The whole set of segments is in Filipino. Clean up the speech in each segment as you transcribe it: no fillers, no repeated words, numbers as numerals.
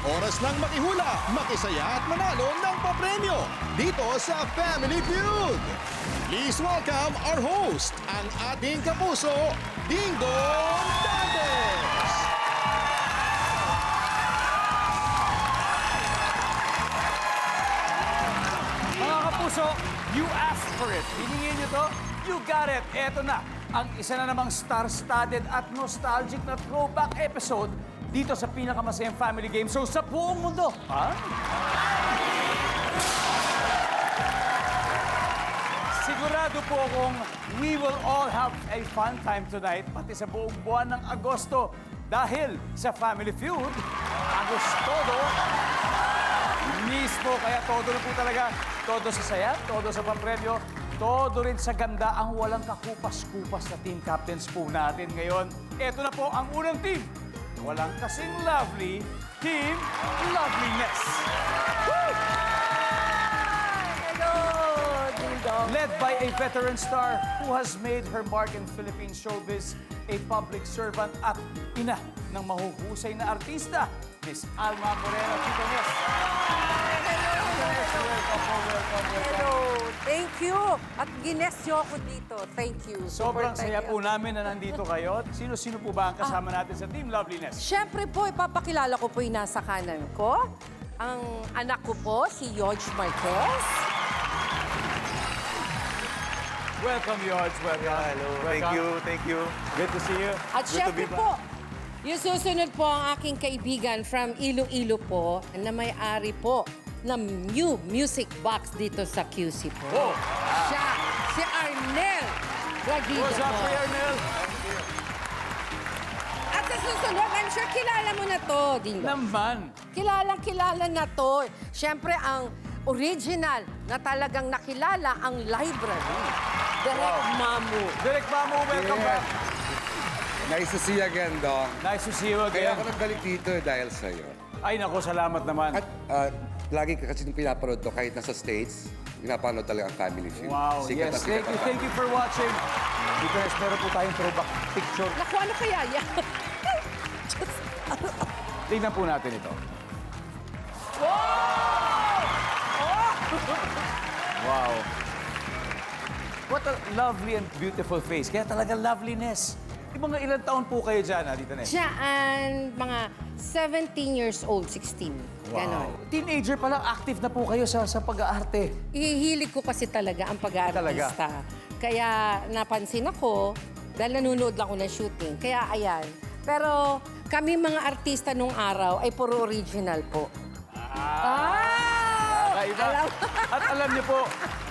Oras nang makihula, makisaya at manalo ng papremyo dito sa Family Feud. Please welcome our host, ang ating kapuso, Dingdong Dantes! Mga kapuso, you asked for it. Hiningin niyo to, you got it. Eto na, ang isa na namang star-studded at nostalgic na throwback episode dito sa pinakamasayang family game show sa buong mundo. Ha? Sigurado po akong we will all have a fun time tonight, pati sa buong buwan ng Agosto. Dahil sa Family Feud, Agostodo, mismo, kaya todo na po talaga. Todo sa saya, todo sa papremyo, todo rin sa ganda ang walang kakupas-kupas na team captains po natin ngayon. Ito na po ang unang team. Walang kasing lovely, Team Loveliness. Woo! Hello, Ding Dong. Led by a veteran star who has made her mark in Philippine showbiz, a public servant at ina ng mahuhusay na artista, Miss Alma Moreno. Tito Nes. Welcome. Hello. Thank you. At gines niyo ako dito. Thank you. Sobrang Super saya thank po you. namin na nandito kayo. Sino-sino po ba ang kasama natin sa Team Loveliness? Siyempre po, ipapakilala ko po yung nasa kanan ko. Ang anak ko po, si George Marquez. Welcome, George. Welcome. Hello, Welcome. thank you. Good to see you. At siyempre po, yung susunod po ang aking kaibigan from Iloilo po, na may-ari po ng new music box dito sa QC po. Oh. Siya, si Arnel Raguido What's up, po. Kuya Arnel? At sa susunod, I'm sure kilala mo na to, Ding Dong. Naman. Kilala na to. Siyempre, ang original na talagang nakilala ang library. Direct Mamu. Direk Mamu, welcome back. Nice to see you again, Dong. Nice to see you Kaya again. ako nagbalik dito dahil sa'yo. Ay, nako, salamat naman. At lagi ka kasi nung pinapanood to, kahit nasa States, pinapanood talaga ang Family Feud. Wow, Sikat na yes. sikat Thank you for watching. Because meron po tayong throwback picture. Naku, ano kaya yan? Tingnan po natin ito. Wow! What a lovely and beautiful face. Kaya talaga loveliness. Yung mga ilang taon po kayo dyan, Dito Nes? Siya, mga 17 years old, 16. Ganon. Teenager pa lang, active na po kayo sa pag-aarte. Ihihilig ko kasi talaga ang pag-aartista. Kaya napansin ako, dahil nanonood lang ako ng shooting. Kaya ayan. Pero kami mga artista nung araw ay puro original po. Kakaiba. At alam niyo po,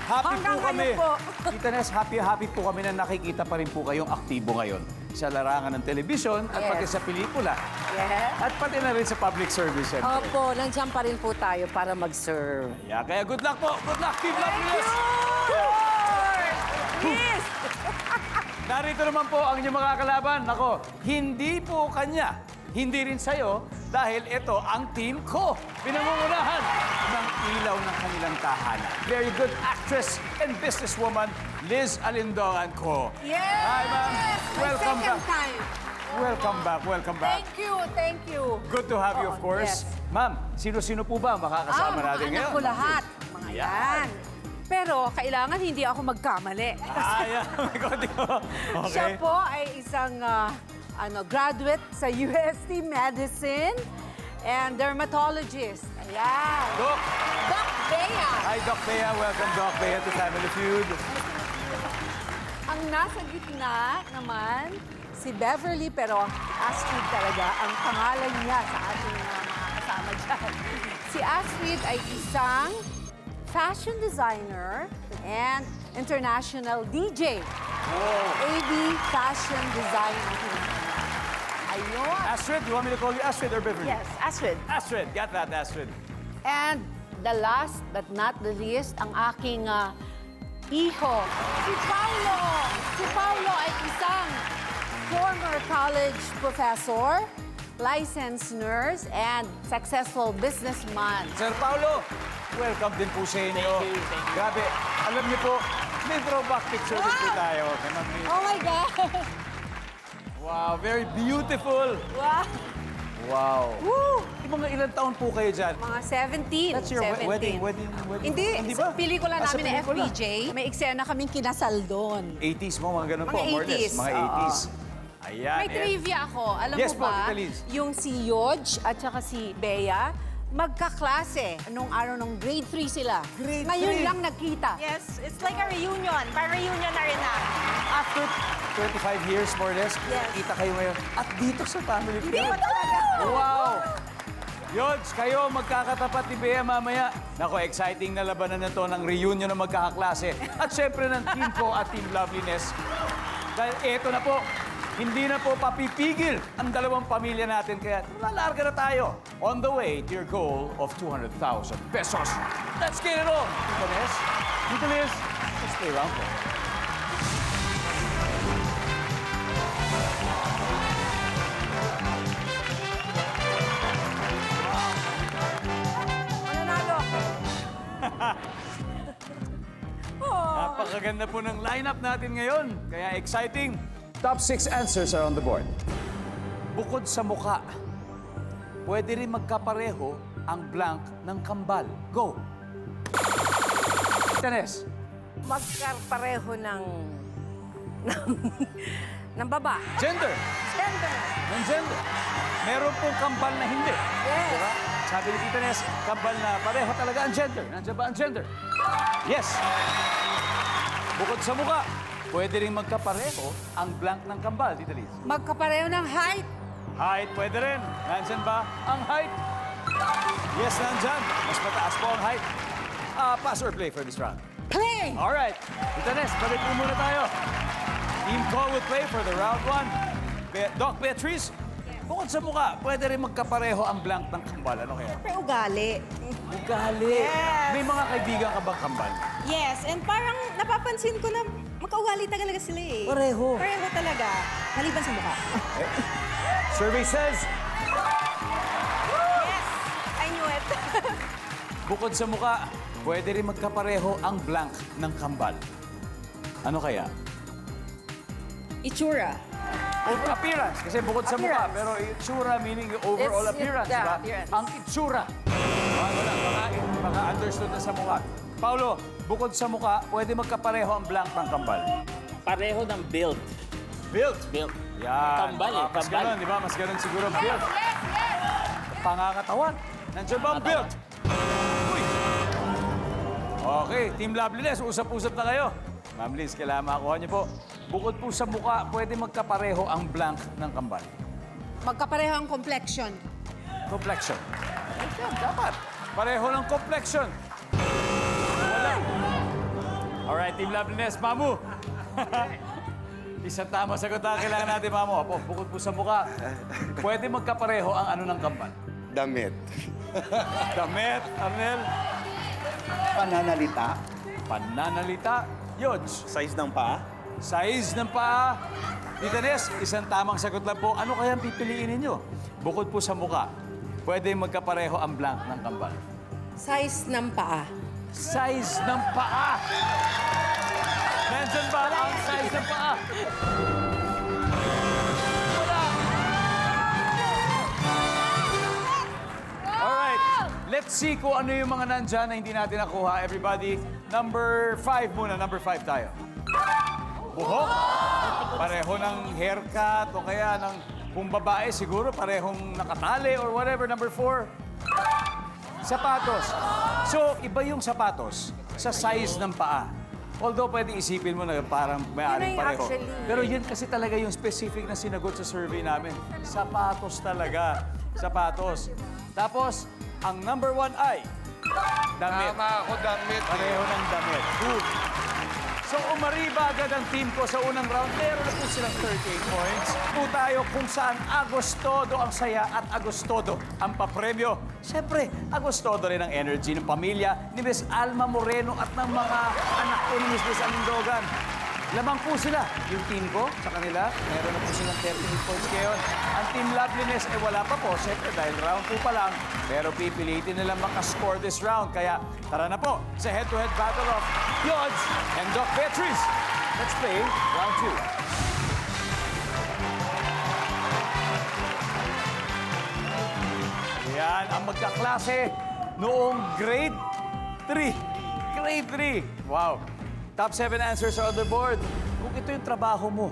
happy Hanggang po kami. ngayon po. Tita Nes, happy po kami na nakikita pa rin po kayong aktibo ngayon sa larangan ng telebisyon at Yes. pati sa pelikula. Yes. At pati na rin sa public service. Siyempre. Opo, nandiyan pa rin po tayo para mag-serve. Yeah, kaya good luck po. Good luck, Team Loveliness. Yes! Narito naman po ang inyong mga kalaban. Nako, hindi po kanya, hindi rin sa'yo, dahil ito ang team ko. Pinangungunahan ng ilaw ng kanilang tahanan. Very good actress and businesswoman, Liz Alindongan ko. Yes! Hi, ma'am. Welcome second back. time. Welcome back. Thank you. Good to have you, of course. Yes. Ma'am, sino-sino po ba ang makakasama mga natin anak ngayon? ko lahat. Mga Yan. yan. Pero kailangan hindi ako magkamali. Ayan, may konti ko. Siya Okay. po ay isang graduate sa UST Medicine and dermatologist. Ayan. Doc. Doc Bea. Hi, Doc Bea. Welcome, Doc Bea, to Family Feud. Ang nasa gitna naman, si Beverly, pero Astrid talaga ang pangalan niya sa ating mga kasama dyan. Si Astrid ay isang fashion designer and international DJ. AB Fashion Designer. Ayun. Astrid, you want me to call you Astrid or Beverly? Yes, Astrid. Astrid, got that, Astrid. And the last but not the least, ang aking iho, si Paulo. Si Paulo ay isang former college professor, licensed nurse, and successful businessman. Sir Paulo, welcome din po sa inyo. Grabe, alam niyo po, may throwback picture din po tayo. Kay Ma'am Liz. Oh my God! Wow, very beautiful. Wow! Wow. Woo! Mga ilang taon po kayo dyan? Mga 17. That's your 17. wedding. Hindi, ba? sa pelikula Ah, sa namin na pelikula. FPJ, may eksena kaming kinasal doon. 80s mo, mga ganun po. Mga more or less. 80s, Mga oo. 80s. Ayan. May trivia ako. Alam Yes mo po, ba, Tita Liz. yung si Yodge at saka si Bea, magkaklase. Nung araw nung grade 3 sila. Grade Ngayon 3? lang nagkita. Yes, it's like a reunion. Pa-reunion na rin na. After 25 years, more or less, Yes. kita kayo ngayon. At dito sa Family Hindi Feud. mo talaga. Wow! Yodge, kayo magkakatapat ni Bea mamaya. Nako, exciting na labanan na to ng reunion ng magkakaklase. At syempre ng Team Ko at Team Loveliness. Dahil eto na po, hindi na po papipigil ang dalawang pamilya natin. Kaya lalarga na tayo on the way to your goal of 200,000 pesos. Let's get it on! Tita Nes, Tita Liz, let's play round four. Mananalo ako. Napakaganda po ng lineup natin ngayon. Kaya exciting. Top 6 answers are on the board. Bukod sa muka, pwede rin magkapareho ang blank ng kambal. Go! Tenes, Magkapareho ng ng baba. gender. Gender. Ng gender. Meron pong kambal na hindi. Yes. Diba? Sabi ni Tita Nes, kambal na pareho talaga ang gender. Nandiyan ba ang gender? Yes. Bukod sa muka, pwede rin magkapareho ang blank ng kambal, Tita Liz. Magkapareho ng height. Height, pwede rin. Nandyan ba ang height? Yes, nandyan. Mas mataas po ang height. Pass or play for this round? Play! Alright. Tita Nes, balik po muna tayo. Team Ko will play for the round 1. Doc Beatrice, bukod sa mukha, pwede rin magkapareho ang blank ng kambal. Ano kaya? Siyempre, ugali. Ugali. Yes. May mga kaibigan ka bang kambal? Yes, and parang napapansin ko na magkaugali talaga sila eh. Pareho. Pareho talaga. Maliban sa mukha. Survey says, Yes, I knew it. bukod sa mukha, pwede rin magkapareho ang blank ng kambal. Ano kaya? Itsura. Over appearance. Kasi bukod sa mukha, pero itsura meaning yung overall It's- appearance, yeah, diba? appearance. Ang itsura. Baka understood na sa mukha. Paulo, bukod sa mukha, pwede magkapareho ang blank ng kambal. Pareho ng build. Built. Build. Yan. Kambal eh, Mas kambal. ganun, di ba? Mas ganun siguro ang built. Pangangatawan. Nandiyan ba ang built? Uy. Okay, Team Loveliness, usap-usap na kayo. Ma'am Liz, kailangan makakuha niyo po. Bukod po sa mukha, pwede magkapareho ang blank ng kambal. Magkapareho ang complexion. Complexion. Yan, dapat. Pareho ng complexion. Wala. Alright, Team Loveliness, Mamu. Isang tama sagot na kailangan natin, Mamu. Apo, bukod po sa mukha, pwede magkapareho ang ano ng kambal. Damit. Damit, Arnel. Pananalita, Pananalita. Yodge. size ng paa, Size ng paa. Tita Nes, isang tamang sagot lang po. Ano kaya ang pipiliin ninyo? Bukod po sa mukha, pwede magkapareho ang blank ng kambal. Size ng paa. Size ng paa. Nandyan ba ang size ng paa? Wala. Alright, let's see kung ano yung mga nandyan na hindi natin nakuha. Everybody, number 5 muna. Number 5 tayo. Buhok. Pareho ng haircut o kaya ng kung babae siguro parehong nakatali or whatever. Number 4. Sapatos. So, iba yung sapatos sa size ng paa. Although pwede isipin mo na parang may-aring Yun ay pareho. actually. Pero yun kasi talaga yung specific na sinagot sa survey namin. Sapatos talaga. Sapatos. Tapos, ang number 1 ay damit. Tama ako, damit. Pareho ng damit. Good. So, umariba agad ang team ko sa unang round. Meron na po silang 38 points. Po tayo kung saan agostodo ang saya at agostodo ang papremyo. Siyempre, agostodo rin ang energy ng pamilya ni Miss Alma Moreno at ng mga anak ko ni Miss Alindogan. Lamang po sila. Yung team ko sa kanila, meron na po silang 38 points ngayon. Ang Team Loveliness ay wala pa po. Siyempre, dahil round 2 pa lang. Pero pipilitin nilang makascore this round. Kaya tara na po sa head-to-head battle of Yodge and Doc Beatrice. Let's play round 2. magkaklase noong grade 3. Grade 3. Wow. Top 7 answers are on the board. Kung ito yung trabaho mo,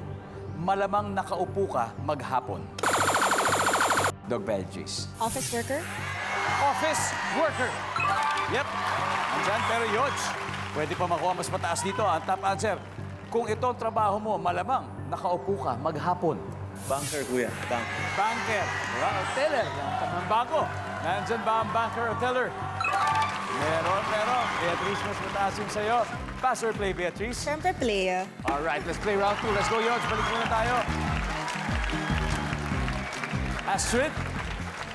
malamang nakaupo ka maghapon. Dog veggies. Office worker? Office worker. Yep. Andyan, pero Yodge, pwede pa makuha mas mataas dito. Ang top answer. Kung ito ang trabaho mo, malamang nakaupo ka maghapon. Banker, kuya. Banker. Banker. Diba? O teller. Yung tamang bangko. Nandyan ba ang banker o teller? Meron. Beatrice, mas mataas yung sa'yo. Pass or play, Beatrice? Siyempre play. Alright, let's play round 2. Let's go, Yodge. Balik muna tayo. Astrid,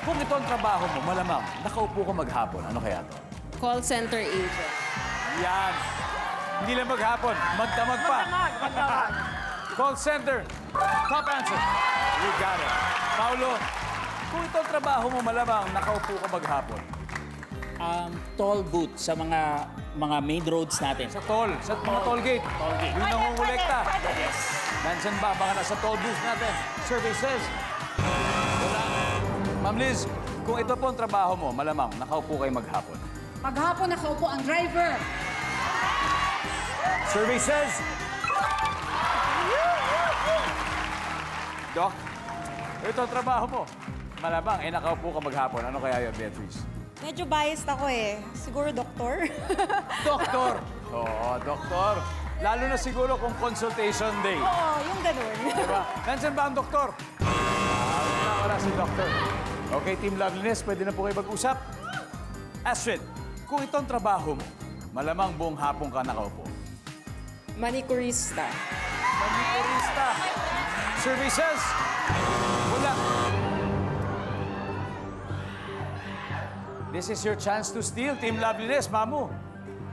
kung ito ang trabaho mo, malamang, nakaupo ka maghapon. Ano kaya to? Call center agent. Yan. Hindi lang maghapon, magdamag pa. Call center. Top answer. You got it. Paulo, kung ito ang trabaho mo, malamang, nakaupo ka maghapon. Toll booth sa mga main roads natin. Sa toll, sa mga toll gate. Toll gate. Yung nangungulekta. Nandiyan ba? Baka nasa toll booth natin. Survey says. Wala. Ma'am Liz, kung ito po ang trabaho mo, malamang, nakaupo kayo maghapon. Maghapon nakaupo ang driver. Survey says. Doc, ito ang trabaho mo. Malamang, nakaupo ka maghapon. Ano kaya yun, Beatrice? Medyo biased ako eh. Siguro doktor. Doktor! Oo, doktor. Lalo na siguro kung consultation day. Oo, yung ganun. Diba? Nandiyan ba ang doktor? Wala si doktor. Okay, Team Loveliness, pwede na po kayo mag-usap. Astrid, kung ito ang trabaho mo, malamang buong hapon ka nakaupo. Manicurista. Manicurista. Survey says, wala. This is your chance to steal, Team Loveliness, Mamu.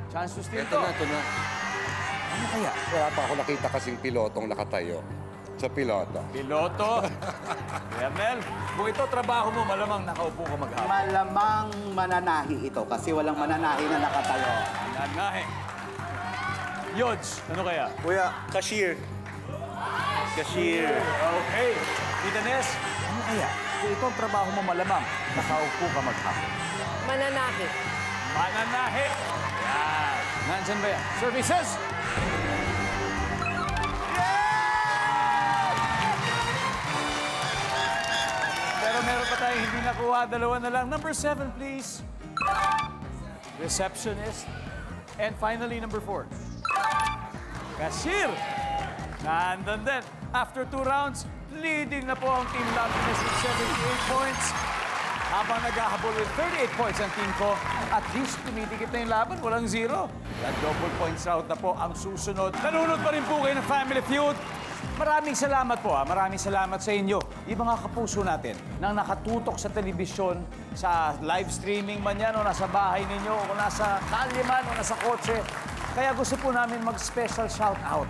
Chance to steal Ito to. na. Ano kaya? Wala pa ako nakita kasing pilotong nakatayo. Sa piloto. Piloto. Ernel, kung ito trabaho mo, malamang nakaupo ka maghapon. Malamang mananahi ito kasi walang mananahi na nakatayo. Nanahe. Yodge, ano kaya? Kuya, cashier. Cashier. Okay. Tita Ness, ano kaya? Kung ito ang trabaho mo, malamang nakaupo ka maghapon. Mananahi. Mananahe. Yan. Nandyan ba yan? Services. Pero meron pa tayong hindi nakuha. Dalawa na lang. Number 7, please. Receptionist. And finally, number 4. Cashier. Nandun din. After 2 rounds, leading na po ang Team Loveliness with 78 points. Habang naghahabol with 38 points ang team ko, at least tumitikit na yung laban, walang 0. At double points round na po ang susunod. Nanonood pa rin po kayo ng Family Feud. Maraming salamat po, Maraming salamat sa inyo. Yung mga kapuso natin nang nakatutok sa telebisyon, sa live streaming man yan, o nasa bahay ninyo, o nasa kalye man, o nasa kotse. Kaya gusto po namin mag-special shout-out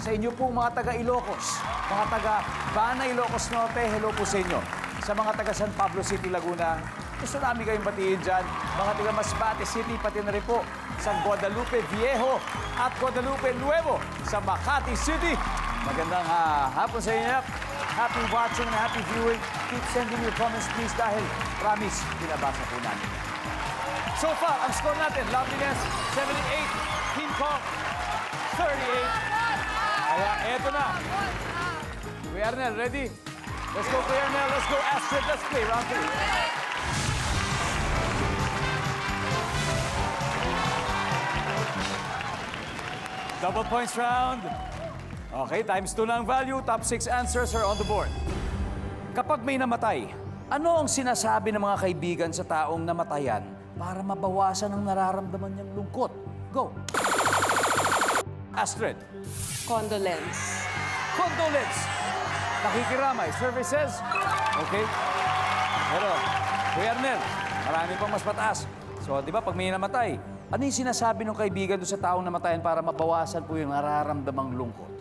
sa inyo po mga taga-Ilocos, mga taga-Bana, Ilocos Norte, hello po sa inyo. Sa mga taga San Pablo City, Laguna, gusto namin kayong batiin dyan. Mga taga Masbate City, pati na rin po sa Guadalupe Viejo at Guadalupe Nuevo sa Makati City. Magandang hapon sa inyo. Happy watching and happy viewing. Keep sending your comments please dahil promise, pinabasa po namin. So far, ang score natin, Loveliness, 78, Team Kong, 38. Kaya eto na. Kuya Arnel, ready? Let's go, Kuya Arnel. Let's go, Astrid. Let's play round 3. Double points round. Okay, times 2 na ang value. Top 6 answers are on the board. Kapag may namatay, ano ang sinasabi ng mga kaibigan sa taong namatayan para mabawasan ang nararamdaman niyang lungkot? Go! Astrid. Condolence. Condolence. Nakikiramay. Services. Okay. Pero, Kuya Arnel, marami pang mas mataas. So, di ba, pag may namatay, ano yung sinasabi ng kaibigan doon sa taong namatayan para mabawasan po yung nararamdamang lungkot?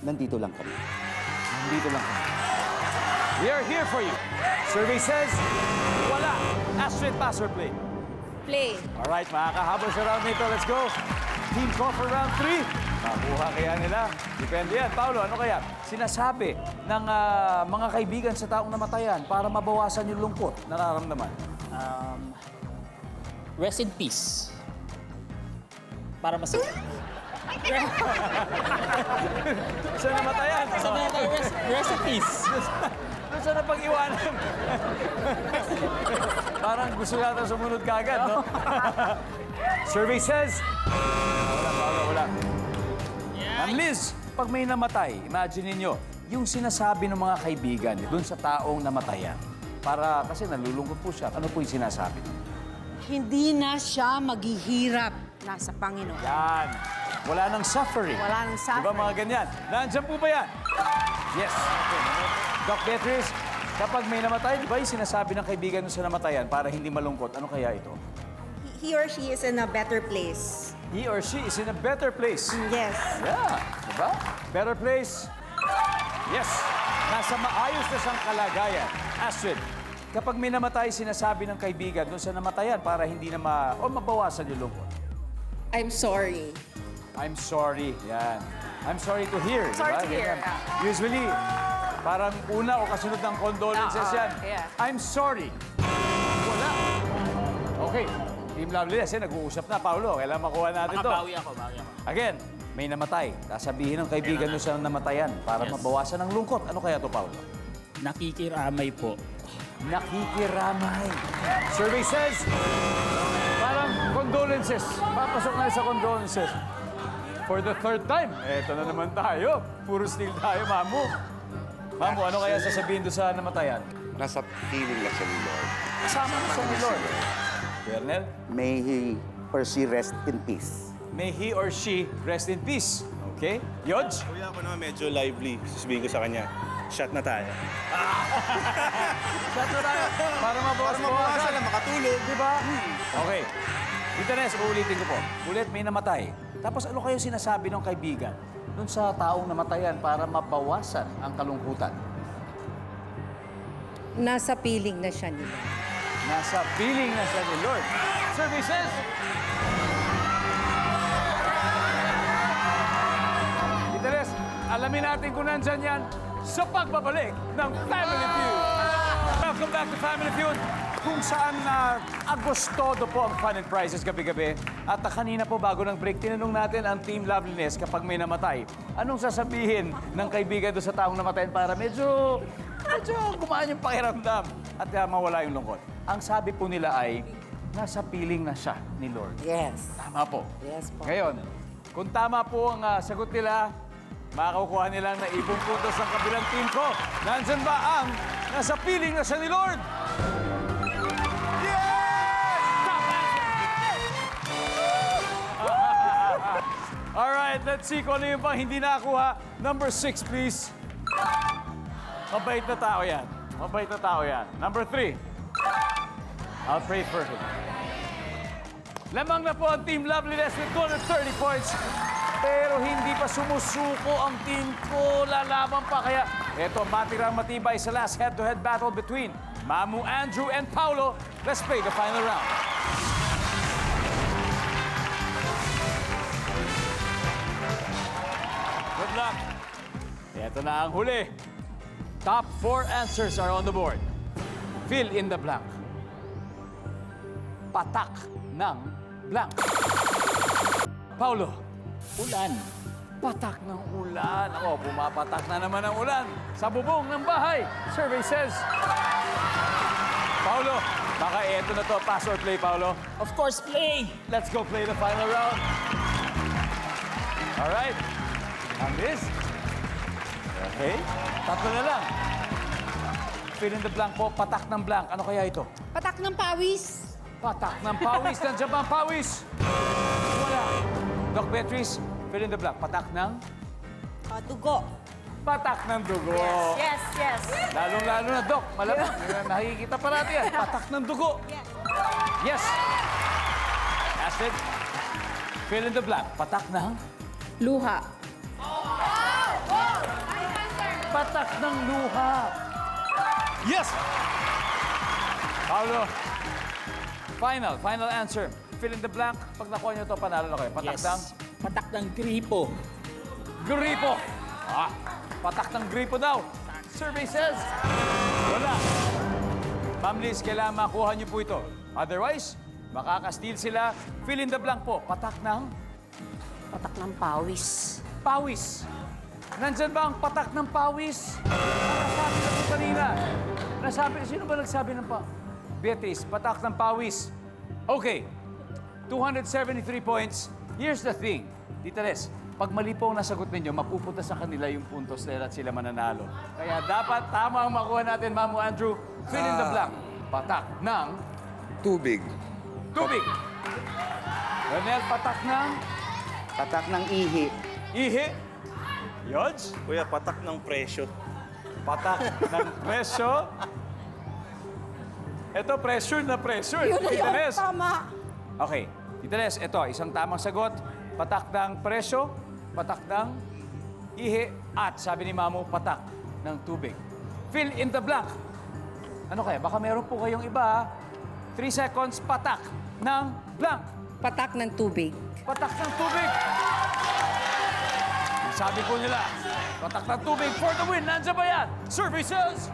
Nandito lang kami. Nandito lang kami. We are here for you. Survey says, wala. Astrid, pass or play? Play. Alright, makakahabol sa round nito. Let's go. Team Ko for round 3. Makuha kaya nila? Depende yan. Paolo, ano kaya? Sinasabi ng mga kaibigan sa taong namatayan para mabawasan yung lungkot, nararamdaman. Rest in peace. Para mas... Sa namatayan. Rest in peace. Doon sa napag-iwanan. Parang gusto yata sumunod kagad, no? Survey says... Wala. Ma'am Liz, pag may namatay, imagine ninyo, yung sinasabi ng mga kaibigan doon sa taong namatayan. Para, kasi nalulungkot po siya. Ano po yung sinasabi? Hindi na siya maghihirap. Nasa Panginoon. Yan. Wala nang suffering. Wala nang Di ba suffering. mga ganyan? Nandiyan po ba yan? Yes. Okay. Doc Beatrice, kapag may namatay, di ba yung sinasabi ng kaibigan nung sa namatayan para hindi malungkot? Ano kaya ito? He or she is in a better place. He or she is in a better place. Yes. Yeah. Diba? Better place. Yes. Nasa maayos na siyang kalagayan. Astrid, kapag may namatay, sinasabi ng kaibigan doon sa namatayan para hindi na mabawasan yung lungkot. I'm sorry. I'm sorry. Yan. I'm sorry to hear. Sorry diba? to hear, Ganyan. yeah. Usually, parang una o kasunod ng condolences yan. yeah. I'm sorry. Wala. Okay. Team Loveliness, nag-uusap na. Paulo, kailangan makuha natin to. Bawi ako. Again, may namatay. Sasabihin ng kaibigan mo sa namatayan para Yes. mabawasan ang lungkot. Ano kaya to, Paulo? Nakikiramay po. Nakikiramay. Survey says, parang condolences. Papasok na sa condolences. For the third time, eto na naman tayo. Puro steal tayo, Mamu. Mamu, ano kaya sasabihin doon sa namatayan? Nasa feeling na siya ni Lord. Kasama na sa ni Lord. Bernel, May he or she rest in peace. may he or she rest in peace. Okay? Yodge? Kuya ako naman medyo lively. Sasabihin ko sa kanya, shot na tayo. Para mabawasan na makatulog. Di ba? Okay. Tita Nes, uulitin ko po. Ulit, may namatay. Tapos ano kayo sinasabi ng kaibigan dun sa taong namatayan para mabawasan ang kalungkutan? Nasa piling na siya nila. Nasa feeling na siya ni Lord. Services! Tita Nes, alamin natin kung nandyan yan sa pagbabalik ng Family Feud. Welcome back to Family Feud, kung saan Agostodo po ang fun and prizes gabi-gabi. At kanina po, bago ng break, tinanong natin ang Team Loveliness kapag may namatay. Anong sasabihin ng kaibigan doon sa taong namatayan para medyo gumaan yung pakiramdam at mawala yung lungkot? Ang sabi po nila ay, nasa piling na siya ni Lord. Yes. Tama po. Yes po. Ngayon, kung tama po ang sagot nila, makakukuha nila na ipong puntos ng kabilang team ko. Nandyan ba ang nasa piling na siya ni Lord? Yes! Top answer! Alright, let's see kung ano yung pang hindi nakakuha. Number 6, please. Mabait na tao yan. Mabait na tao yan. Number 3. I'll pray for him. Lamang na po ang Team Loveliness with 230 points. Pero hindi pa sumusuko ang team ko. Lalaban pa. Kaya eto, matirang matibay sa last head-to-head battle between Mamu, Andrew, and Paulo. Let's play the final round. Good luck. Eto na ang huli. Top 4 answers are on the board. Fill in the blank. Patak ng blank. Paulo. Ulan. Patak ng ulan. Ako, pumapatak na naman ang ulan sa bubong ng bahay. Survey says. Paulo, baka eto na to. Pass or play, Paulo? Of course, play! Let's go play the final round. All right. Ang this. Okay. Tatlo na lang. Fill in the blank po. Patak ng blank. Ano kaya ito? Patak ng pawis. Patak ng pawis. Nandiyan ba ang pawis? Wala. Doc Beatrice, fill in the blank. Patak ng? Dugo. Patak ng dugo. Yes, yes. Lalong-lalo na, Doc. Malamang. Nakikita pa natin yan. Patak ng dugo. Yes. Astrid, fill in the blank. Patak ng? Luha. Patak ng luha. Yes! Paulo, final answer. Fill in the blank. Pag nakuha nyo ito, panalo na kayo. Patak Yes. ng Patak ng gripo. gripo. Patak ng gripo daw. Survey says, wala. Ma'am Liz, kailangan makuha niyo po ito. Otherwise, makaka-steal sila. Fill in the blank po. Patak ng Patak ng pawis. pawis. Nandyan ba ang patak ng pawis? Nasabi na po kanina. Sino ba nagsabi ng Beatrice, patak ng pawis. Okay, 273 points. Here's the thing. Tita Les, pag mali po ang nasagot ninyo, mapupunta sa kanila yung puntos nila at sila mananalo. Kaya dapat tama ang makuha natin, Mamu Andrew. Fill in the blank. Patak ng Tubig. tubig. Ronel, patak ng Patak ng ihi. ihi. Yods? Kuya, patak ng presyo. Patak ng presyo. Ito, pressure na pressure. Yun na Tita yun, Les. tama. Okay. Tita Les, ito, isang tamang sagot. Patak ng presyo, patak ng ihi, at sabi ni Mamu, patak ng tubig. Fill in the blank. Ano kaya? Baka meron po kayong iba. 3 seconds, patak ng blank. Patak ng tubig. Patak ng tubig. Ang sabi po nila, patak ng tubig for the win. Nandiyan ba yan? Services!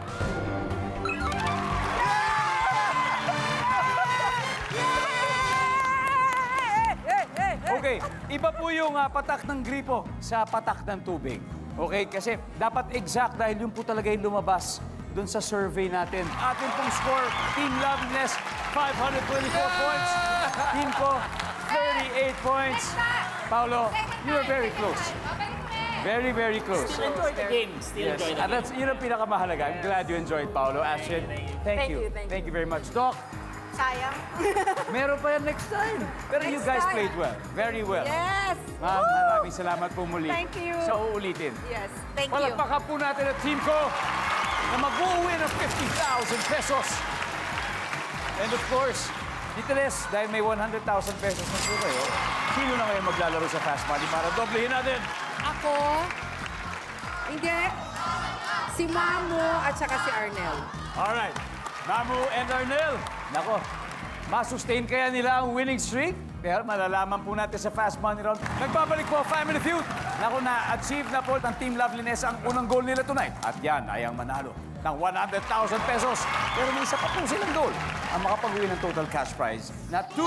Okay, iba po yung patak ng gripo sa patak ng tubig. Okay, kasi dapat exact dahil yun po talaga yung lumabas dun sa survey natin. Atin pong score, Team Loveliness, 524 points. Team ko, 38 points. Paolo, you were very close. Very, very close. Still enjoy the game. Still Yes, enjoy the and game. that's yun ang pinakamahalaga. I'm glad you enjoyed, Paolo. Astrid, thank you. Thank you very much. Doc, Sayang. meron pa yan next time. Pero you guys played well. Very well. Yes. Ma'am, maraming salamat po muli. Thank you. Sa uulitin. Yes. Thank you. Palakpakan po natin ang team ko na mag-uwi ng 50,000 pesos. And of course, Tita Les, dahil may 100,000 pesos na po kayo, sino na ngayon maglalaro sa Fast Money para doblehin natin? Ako? Hindi. Si Mamu at saka si Arnel. Alright. Mamu and Arnel. Nako, masustain kaya nila ang winning streak? Pero malalaman po natin sa Fast Money Round. Nagbabalik po ang Family Feud. Nako, na-achieve na po ng Team Loveliness ang unang goal nila tonight. At yan ay ang manalo ng 100,000 pesos. Pero may isa pa po silang goal. Ang makapag-uwi ng total cash prize na 200,000.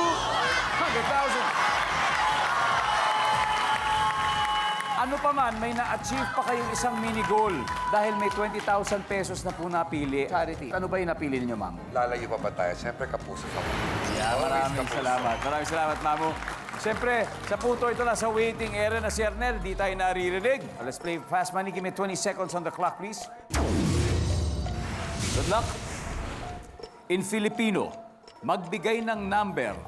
Ano pa man, may na-achieve pa kayong isang mini goal dahil may 20,000 pesos na po napili. Charity. Ano ba yung napili ninyo, Ma'am? Lalayo pa ba tayo? Siyempre, kapuso sa Yeah, maraming salamat. Maraming salamat, Mamu. Siyempre, sa puto ito na sa waiting area na si Arnel, di tayo naririnig. Let's play Fast Money. Give me 20 seconds on the clock, please. Good luck. In Filipino, magbigay ng number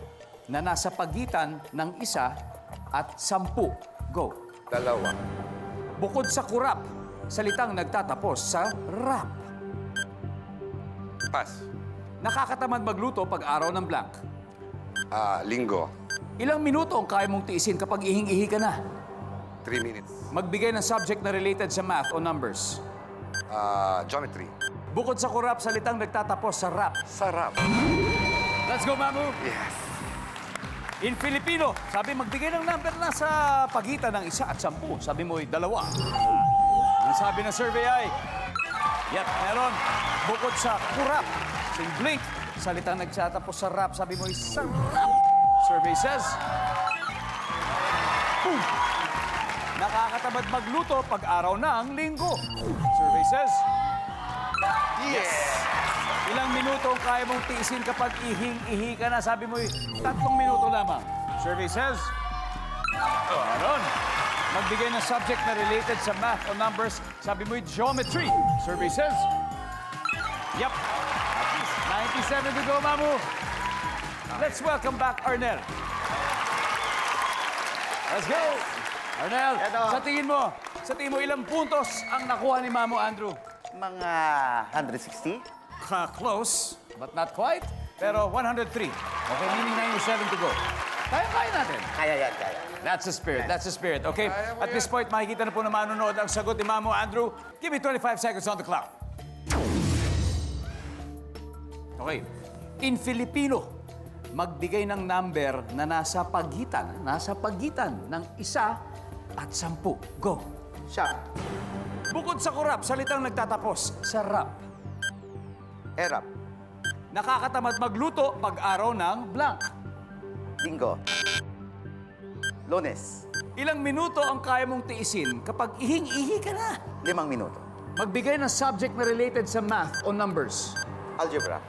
na nasa pagitan ng 1 at 10. Go. Dalawa. Bukod sa kurap, salitang nagtatapos sa rap. Pass. Nakakatamad magluto pag araw ng blank. Linggo. Ilang minuto ang kaya mong tiisin kapag ihing-ihi ka na? 3 minutes. Magbigay ng subject na related sa math o numbers. Geometry. Bukod sa kurap, salitang nagtatapos sa rap. Sarap. Let's go, Mamu! Yes. In Filipino, sabi magbigay ng number na sa pagitan ng 1 at 10. Sabi mo'y 2. Ang sabi ng survey ay, yep, meron. Bukod sa kurap, sing blink, salitang nagtatapos sa rap. Sabi mo'y sarap. Survey says, boom! Nakakatamad magluto pag araw ng linggo. Survey says, yes! Ilang minuto ang kaya mong tiisin kapag ihing-ihi ka na? Sabi mo'y 3 minuto lamang. Survey says, meron. Magbigay ng subject na related sa math o numbers. Sabi mo'y geometry. Survey says, yep. At least 97 to go, Mamu. Let's welcome back Arnel. Let's go. Arnel, sa tingin mo, ilang puntos ang nakuha ni Mamu Andrew? Mga 160? Close, but not quite. Pero 103. Okay, meaning 97 to go. Kaya natin. Kaya yan, kaya. That's the spirit. That's the spirit. Okay? At this point, makikita na po na manonood ang sagot ni Mamu Andrew. Give me 25 seconds on the clock. Okay. In Filipino, magbigay ng number na nasa pagitan ng 1 at 10. Go. Shop. Bukod sa kurap, salitang nagtatapos sa rap. Erap. nakakatamad magluto pag-araw ng blank? Linggo. Lunes. Ilang minuto ang kaya mong tiisin kapag ihing-ihi ka na? 5 minuto. Magbigay ng subject na related sa math o numbers. Algebra.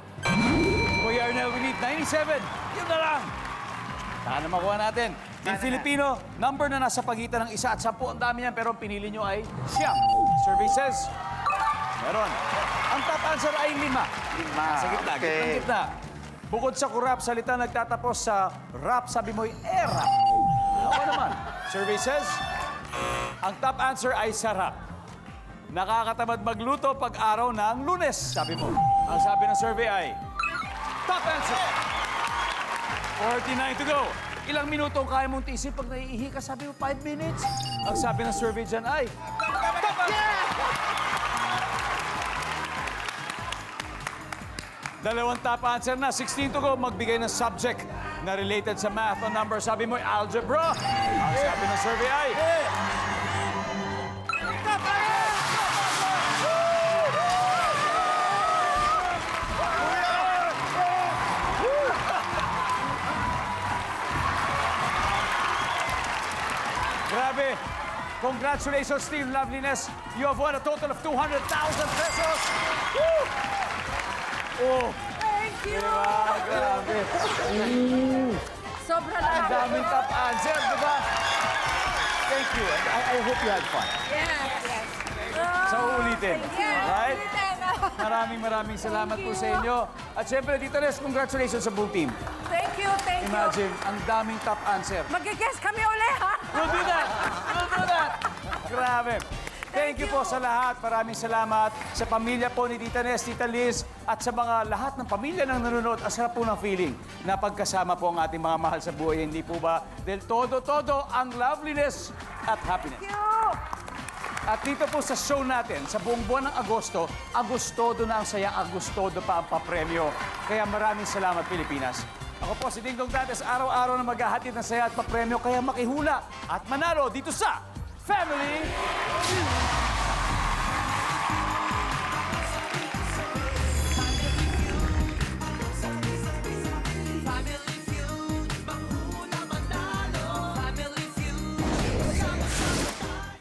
We are now, we need 97. Yun na lang. Sana makuha natin. Team Filipino, number na nasa pagitan ng 1 at 10. Ang dami yan, pero ang pinili nyo ay siyam. Survey says, meron. Ang top answer ay 5. 5. Sa gitna, Okay. gitna. Bukod sa kurap, salita nagtatapos sa rap, sabi mo'y era. Ako naman. Survey says, ang top answer ay sarap. Nakakatamad magluto pag-araw ng Lunes, sabi mo. Ang sabi ng survey ay, top answer. 49 to go. Ilang minuto ang kaya mong tiisin pag naiihi ka? Sabi mo, 5 minutes. Ang sabi ng survey dyan ay, top answer. Dalawang top answer na. 16 to go. Magbigay ng subject na related sa math o number. Sabi mo, algebra. Ang sabi ng survey ay, top answer. Grabe. Congratulations, Team Loveliness. You have won a total of 200,000 pesos. Woo! Oh. Thank you! Grabe. Sobra Ang lang. daming top answer, di ba? Thank you. I hope you had fun. Yes. Sa uulitin. Right? Maraming salamat po sa inyo. At syempre, Tita Nes, congratulations sa buong team. Thank you, thank you. Imagine, ang daming top answer. Mag-guess kami uli, ha? We'll do that! We'll do that! Grabe. Thank you po sa lahat. Maraming salamat sa pamilya po ni Tita Nes, Tita Liz, at sa mga lahat ng pamilya ng nanonood. Ang sarap po ng feeling na pagkasama po ang ating mga mahal sa buhay. Hindi po ba? Del todo ang loveliness at happiness. Thank you! At dito po sa show natin, sa buong buwan ng Agosto, Agostodo na ang saya, Agostodo pa ang papremyo. Kaya maraming salamat, Pilipinas. Ako po si Ding Dong Dantes, araw-araw na maghahatid ng saya at papremyo, kaya makihula at manalo dito sa Family Feud.